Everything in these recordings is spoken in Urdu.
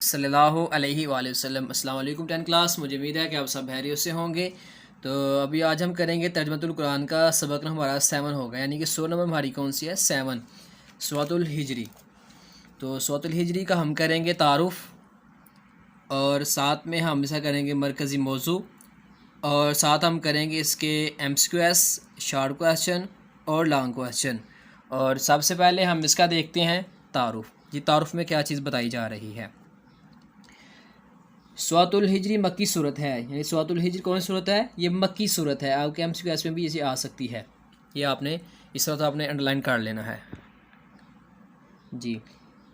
صلی اللہ علیہ وآلہ وسلم۔ السلام علیکم 10 کلاس، مجھے امید ہے کہ آپ سب خیریت سے ہوں گے۔ تو ابھی آج ہم کریں گے ترجمۃ القرآن کا سبق ہمارا 7 ہوگا، یعنی کہ 100 نمبر ہماری کون سی ہے؟ 7، سورۃ الحجر۔ تو سورۃ الحجر کا ہم کریں گے تعارف، اور ساتھ میں ہم اسے کریں گے مرکزی موضوع، اور ساتھ ہم کریں گے اس کے MCQs، شارٹ کویسچن اور لانگ کویسچن۔ اور سب سے پہلے ہم اس کا دیکھتے ہیں تعارف۔ جی، تعارف میں کیا چیز بتائی جا رہی ہے؟ سورۃ الحجر مکی صورت ہے، یعنی سورۃ الحجر کون سی صورت ہے؟ یہ مکی صورت ہے۔ آپ کے MCQs میں بھی اسے آ سکتی ہے، یہ آپ نے اس وقت آپ نے انڈرلائن کر لینا ہے۔ جی،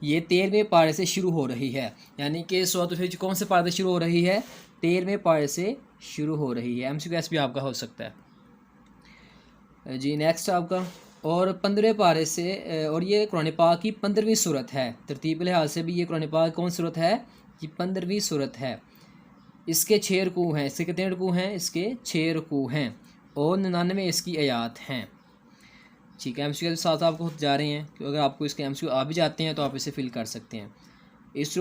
یہ 13ویں پارے سے شروع ہو رہی ہے، یعنی کہ سورۃ الحجر کون سے پارے سے شروع ہو رہی ہے؟ 13ویں پارے سے شروع ہو رہی ہے۔ MCQs بھی آپ کا ہو سکتا ہے۔ جی نیکسٹ آپ کا، اور 15ویں پارے سے، اور یہ قرآن پاک کی 15ویں صورت ہے۔ ترتیب لحاظ سے بھی یہ قرآن پاک کون صورت ہے؟ یہ 15ویں صورت ہے۔ اس کے 6 رکوع ہیں۔ اس کے کتنے رکوع ہیں؟ اس کے 6 رکوع ہیں، اور 99 اس کی آیات ہیں۔ ٹھیک ہے، MCQ کے ساتھ آپ کو ہوتے جا رہے ہیں، کہ اگر آپ کو اس کے MCQ آ بھی جاتے ہیں تو آپ اسے فل کر سکتے ہیں۔ اس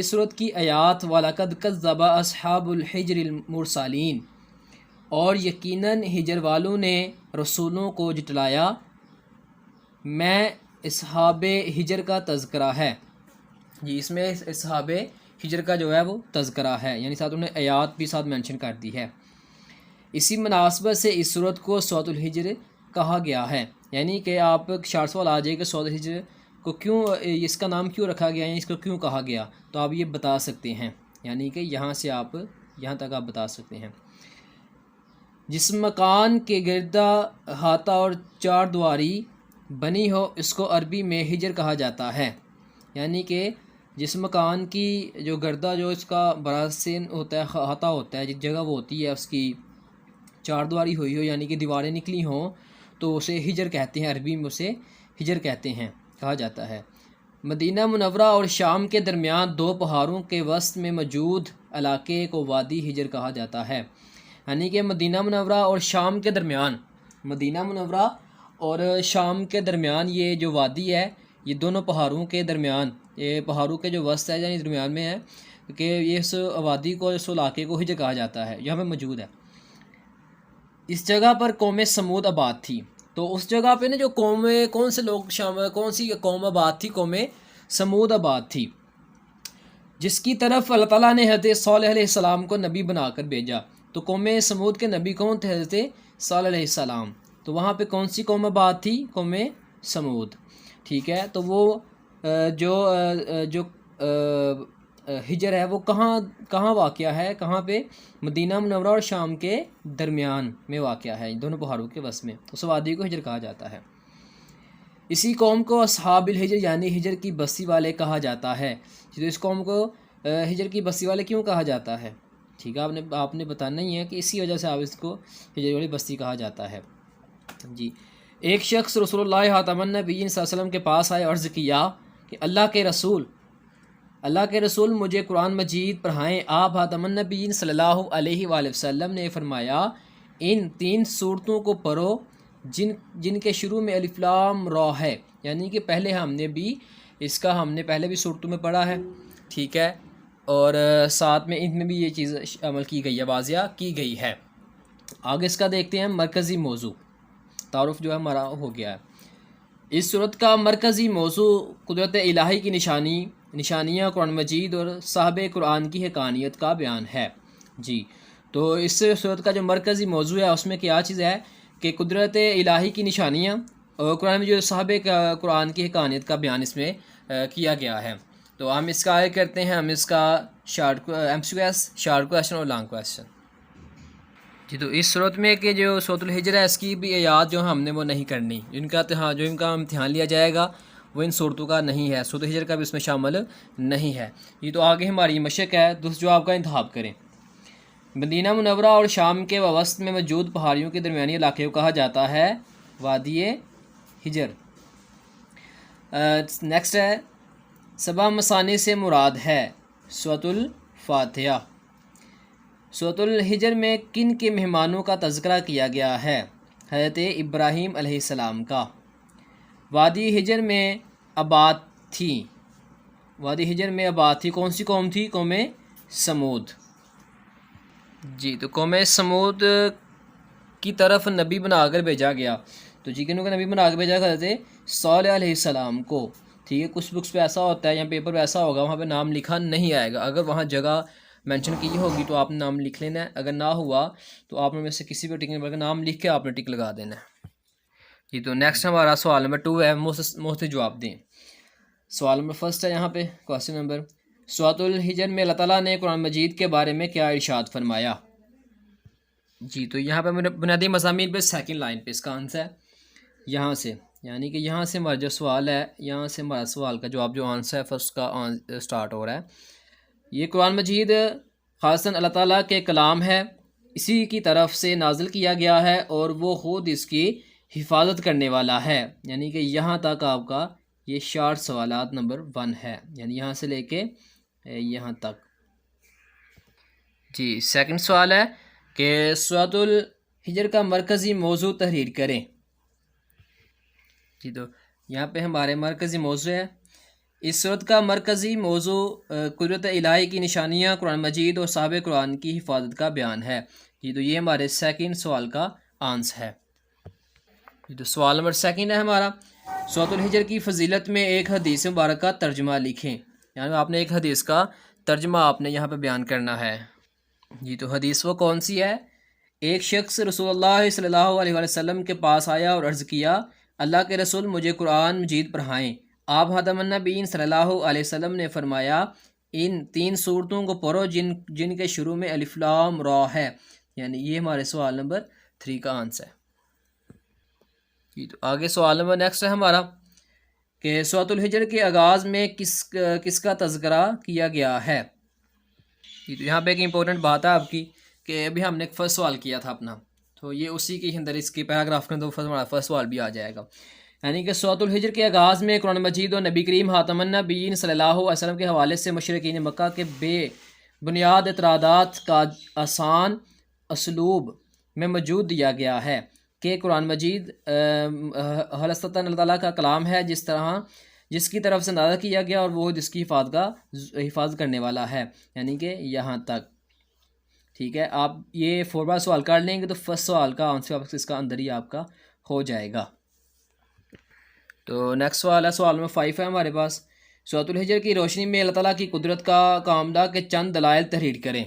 صورت کی آیات وَلَقَدْ كَذَّبَ أَصْحَابُ الْحِجْرِ الْمُرْسَلِينَ، اور یقیناً ہجر والوں نے رسولوں کو جھٹلایا۔ میں اصحاب ہجر کا تذکرہ ہے۔ جی، اس میں اصحاب ہجر کا جو ہے وہ تذکرہ ہے، یعنی ساتھ انہیں آیات بھی ساتھ مینشن کر دی ہے۔ اسی مناسبت سے اس صورت کو سورۃ الحجر کہا گیا ہے، یعنی کہ آپ شارٹ سوال آ جائے کہ سورۃ الحجر کو کیوں، اس کا نام کیوں رکھا گیا ہے، اس کو کیوں کہا گیا، تو آپ یہ بتا سکتے ہیں، یعنی کہ یہاں سے آپ یہاں تک آپ بتا سکتے ہیں۔ جس مکان کے گردہ احاطہ اور 4 دیواری بنی ہو اس کو عربی میں ہجر کہا جاتا ہے، یعنی کہ جس مکان کی جو گردہ، جو اس کا براسین ہوتا ہے، احاطہ ہوتا ہے، جس جگہ وہ ہوتی ہے اس کی 4 دیواری ہوئی ہو، یعنی کہ دیواریں نکلی ہوں، تو اسے ہجر کہتے ہیں، عربی میں اسے ہجر کہتے ہیں، کہا جاتا ہے۔ مدینہ منورہ اور شام کے درمیان 2 پہاڑوں کے وسط میں موجود علاقے کو وادی ہجر کہا جاتا ہے، یعنی کہ مدینہ منورہ اور شام کے درمیان، مدینہ منورہ اور شام کے درمیان یہ جو وادی ہے، یہ دونوں پہاڑوں کے درمیان، یہ پہاڑوں کے جو وسط ہے، یعنی درمیان میں ہے، کہ یہ اس وادی کو، اس علاقے کو ہجر کہا جاتا ہے، یہاں پہ موجود ہے۔ اس جگہ پر قوم سمود آباد تھی۔ تو اس جگہ پہ نا جو قوم، کون سے لوگ شامل، کون سی قوم آباد تھی؟ قوم سمود آباد تھی، جس کی طرف اللہ تعالیٰ نے حضرت صالح علیہ السلام کو نبی بنا کر بھیجا۔ تو قوم سمود کے نبی کون تھے؟ حضرت صالح علیہ السلام۔ تو وہاں پہ کون سی قوم آباد تھی؟ قوم سمود۔ ٹھیک ہے، تو وہ جو ہجر ہے وہ کہاں واقع ہے؟ کہاں پہ؟ مدینہ منورہ اور شام کے درمیان میں واقع ہے، دونوں پہاڑوں کے وسط میں، اس وادی کو ہجر کہا جاتا ہے۔ اسی قوم کو اصحاب الحجر یعنی ہجر کی بستی والے کہا جاتا ہے۔ تو اس قوم کو ہجر کی بستی والے کیوں کہا جاتا ہے؟ ٹھیک ہے، آپ نے بتانا ہی ہے کہ اسی وجہ سے آپ اس کو ہجر والی بستی کہا جاتا ہے۔ جی، ایک شخص رسول اللہ خاتم النبیین صلی اللہ علیہ وسلم کے پاس آئے، عرض کیا کہ اللہ کے رسول مجھے قرآن مجید پڑھائیں۔ آپ خاتم النبیین صلی اللہ علیہ وآلہ وسلم نے فرمایا، ان 3 صورتوں کو پڑھو جن کے شروع میں الف لام را ہے، یعنی کہ پہلے ہم نے پہلے بھی صورتوں میں پڑھا ہے، ٹھیک ہے، اور ساتھ میں ان میں بھی یہ چیز عمل کی گئی ہے، واضح کی گئی ہے۔ آگے اس کا دیکھتے ہیں مرکزی موضوع۔ تعارف جو ہے ہمارا ہو گیا ہے۔ اس صورت کا مرکزی موضوع قدرت الہی کی نشانیاں، قرآن مجید اور صاحب قرآن کی حقانیت کا بیان ہے۔ جی، تو اس صورت کا جو مرکزی موضوع ہے اس میں کیا چیز ہے کہ قدرت الہی کی نشانیاں اور قرآن میں جو صاحب قرآن کی حقانیت کا بیان اس میں کیا گیا ہے۔ تو ہم اس کا آگے کرتے ہیں، ہم اس کا MCQs، شارٹ کویسچن اور لانگ کویسچن۔ جی، تو اس صورت میں کہ جو سورۃ الحجر ہے اس کی بھی آیات جو ہم نے وہ نہیں کرنی، جو ان کا امتحان لیا جائے گا وہ ان صورتوں کا نہیں ہے، سورۃ الحجر کا بھی اس میں شامل نہیں ہے۔ یہ تو آگے ہماری مشق ہے، دوسرا جو آپ کا انتخاب کریں۔ مدینہ منورہ اور شام کے وسط میں موجود پہاڑیوں کے درمیانی علاقے کو کہا جاتا ہے وادی ہجر۔ نیکسٹ ہے، 7 مثانی سے مراد ہے سورۃ الفاتحہ۔ سورۃ الحجر میں کن کے مہمانوں کا تذکرہ کیا گیا ہے؟ حضرت ابراہیم علیہ السلام کا۔ وادی ہجر میں آباد تھی، وادی ہجر میں آباد تھی، کون سی قوم تھی؟ قوم سمود۔ جی تو قوم سمود کی طرف نبی بنا کر بھیجا گیا، تو جی کنوں کا نبی بنا کے بھیجا کرتے صالح علیہ السلام کو، ٹھیک ہے۔ کچھ بکس پہ ایسا ہوتا ہے یا پیپر پہ ایسا ہوگا وہاں پہ نام لکھا نہیں آئے گا، اگر وہاں جگہ مینشن کی ہوگی تو آپ نے نام لکھ لینا ہے، اگر نہ ہوا تو آپ نے میں سے کسی پہ ٹک نہیں، بلکہ نام لکھ کے آپ نے ٹک لگا دینا ہے۔ جی تو نیکسٹ ہمارا سوال نمبر 2 ہے، مختلف جواب دیں۔ سوال نمبر 1 ہے یہاں پہ کوسچن نمبر، سورۃ الحجر میں اللہ تعالیٰ نے قرآن مجید کے بارے میں کیا ارشاد فرمایا؟ جی تو یہاں پہ بنیادی مضامین پہ سیکنڈ لائن پہ اس کا آنسر ہے یہاں سے، یعنی کہ یہاں سے ہمارا جو سوال ہے، یہاں سے ہمارا سوال کا جواب جو آنسر ہے فرسٹ کا سٹارٹ ہو رہا ہے۔ یہ قرآن مجید خاصاً اللہ تعالیٰ کے کلام ہے، اسی کی طرف سے نازل کیا گیا ہے اور وہ خود اس کی حفاظت کرنے والا ہے، یعنی کہ یہاں تک آپ کا یہ شارٹ سوالات نمبر 1 ہے، یعنی یہاں سے لے کے یہاں تک۔ جی سیکنڈ سوال ہے کہ سورۃ الحجر کا مرکزی موضوع تحریر کریں۔ جی تو یہاں پہ ہمارے مرکزی موضوع ہے، اس سورت کا مرکزی موضوع قدرت الہی کی نشانیاں، قرآن مجید اور صحابہ قرآن کی حفاظت کا بیان ہے۔ جی تو یہ ہمارے سیکنڈ سوال کا آنسر ہے۔ جی تو سوال نمبر 2 ہے ہمارا، سورۃ الحجر کی فضیلت میں ایک حدیث مبارکہ کا ترجمہ لکھیں، یعنی آپ نے ایک حدیث کا ترجمہ آپ نے یہاں پہ بیان کرنا ہے۔ جی تو حدیث وہ کون سی ہے؟ ایک شخص رسول اللہ صلی اللہ علیہ وسلم کے پاس آیا اور عرض کیا، اللہ کے رسول مجھے قرآن مجید پڑھائیں۔ آپ خاتم النبیین صلی اللہ علیہ وسلم نے فرمایا، ان 3 صورتوں کو پڑھو جن کے شروع میں الف لام را ہے، یعنی یہ ہمارے سوال نمبر 3 کا آنسر ہے۔ جی تو آگے سوال نمبر نیکسٹ ہے ہمارا کہ سورۃ الحجر کے آغاز میں کس کا تذکرہ کیا گیا ہے؟ جی تو یہاں پہ ایک امپورٹنٹ بات ہے آپ کی کہ ابھی ہم نے ایک فرسٹ سوال کیا تھا اپنا، تو یہ اسی کے اندر اس کی پیراگراف کے اندر ہمارا فرسٹ سوال بھی آ جائے گا، یعنی کہ سورۃ الحجر کے آغاز میں قرآن مجید اور نبی کریم خاتم النبیین صلی اللہ علیہ وسلم کے حوالے سے مشرکین مکہ کے بے بنیاد اعتراضات کا آسان اسلوب میں موجود دیا گیا ہے کہ قرآن مجید خالصتاً اللہ تعالیٰ کا کلام ہے، جس کی طرف سے نازل کیا گیا اور وہ جس کی حفاظت کرنے والا ہے، یعنی کہ یہاں تک، ٹھیک ہے۔ آپ یہ 4 بار سوال کر لیں گے تو فرسٹ سوال کا آنسر اس کا اندر ہی آپ کا ہو جائے گا۔ تو نیکسٹ سوال ہے، سوال نمبر 5 ہے ہمارے پاس، سورۃ الحجر کی روشنی میں اللہ تعالیٰ کی قدرت کا کاملہ کے چند دلائل تحریر کریں۔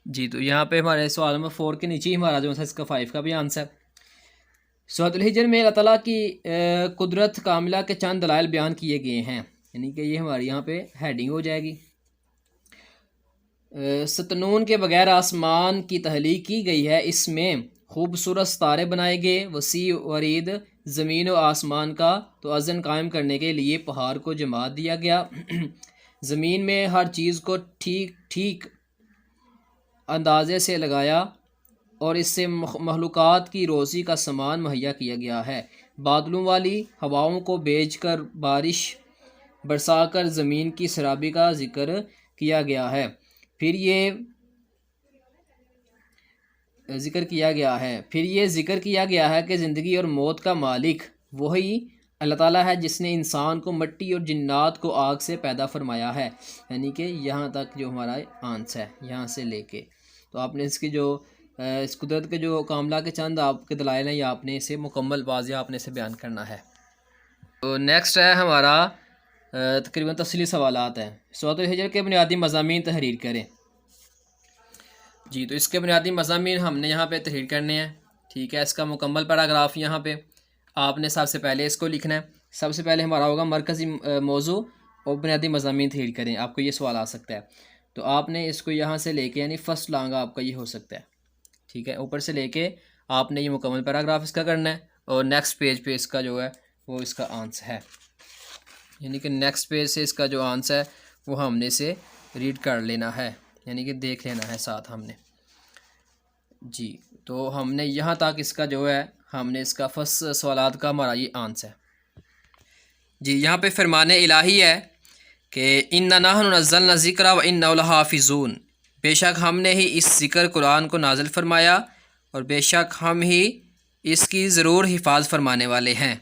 جی تو یہاں پہ ہمارے سوال نمبر 4 کے نیچے ہی ہمارا جو ہے اس کا 5 کا بھی آنسر ہے۔ سورۃ الحجر میں اللہ تعالیٰ کی قدرت کاملہ کے چند دلائل بیان کیے گئے ہیں، یعنی کہ یہ ہماری یہاں پہ ہیڈنگ ہو جائے گی۔ ستنون کے بغیر آسمان کی تخلیق کی گئی ہے، اس میں خوبصورت ستارے بنائے گئے، وسیع ورید زمین و آسمان کا توازن قائم کرنے کے لیے پہاڑ کو جماعت دیا گیا، زمین میں ہر چیز کو ٹھیک اندازے سے لگایا اور اس سے مخلوقات کی روزی کا سامان مہیا کیا گیا ہے، بادلوں والی ہواؤں کو بھیج کر بارش برسا کر زمین کی سرابی کا ذکر کیا گیا ہے، پھر یہ ذکر کیا گیا ہے کہ زندگی اور موت کا مالک وہی اللہ تعالیٰ ہے جس نے انسان کو مٹی اور جنات کو آگ سے پیدا فرمایا ہے، یعنی کہ یہاں تک جو ہمارا آنسر ہے یہاں سے لے کے، تو آپ نے اس کی جو اس قدرت کے جو کاملہ کے چند آپ کے دلائل ہیں یا آپ نے اسے مکمل واضح آپ نے اسے بیان کرنا ہے۔ تو نیکسٹ ہے ہمارا تقریباً تفصیلی سوالات ہیں، سورۃ الحجر کے بنیادی مضامین تحریر کریں۔ جی تو اس کے بنیادی مضامین ہم نے یہاں پہ تحریر کرنے ہیں، ٹھیک ہے۔ اس کا مکمل پیراگراف یہاں پہ آپ نے سب سے پہلے اس کو لکھنا ہے، سب سے پہلے ہمارا ہوگا مرکزی موضوع اور بنیادی مضامین تحریر کریں، آپ کو یہ سوال آ سکتا ہے، تو آپ نے اس کو یہاں سے لے کے یعنی فرسٹ لانگ آپ کا یہ ہو سکتا ہے، ٹھیک ہے، اوپر سے لے کے آپ نے یہ مکمل پیراگراف اس کا کرنا ہے اور نیکسٹ پیج پہ اس کا جو ہے وہ اس کا آنسر ہے، یعنی کہ نیکسٹ پیج سے اس کا جو آنسر ہے وہ ہم نے اسے ریڈ کر لینا ہے، یعنی کہ دیکھ لینا ہے ساتھ ہم نے۔ جی تو ہم نے یہاں تک اس کا جو ہے ہم نے اس کا فرسٹ سوالات کا ہمارا یہ آنسر ہے۔ جی یہاں پہ فرمان الہی ہے کہ اِنَّا نَحْنُ نَزَّلْنَا الذِّکْرَ وَإِنَّا لَهُ حَافِظُونَ، بے شک ہم نے ہی اس ذکر قرآن کو نازل فرمایا اور بے شک ہم ہی اس کی ضرور حفاظت فرمانے والے ہیں۔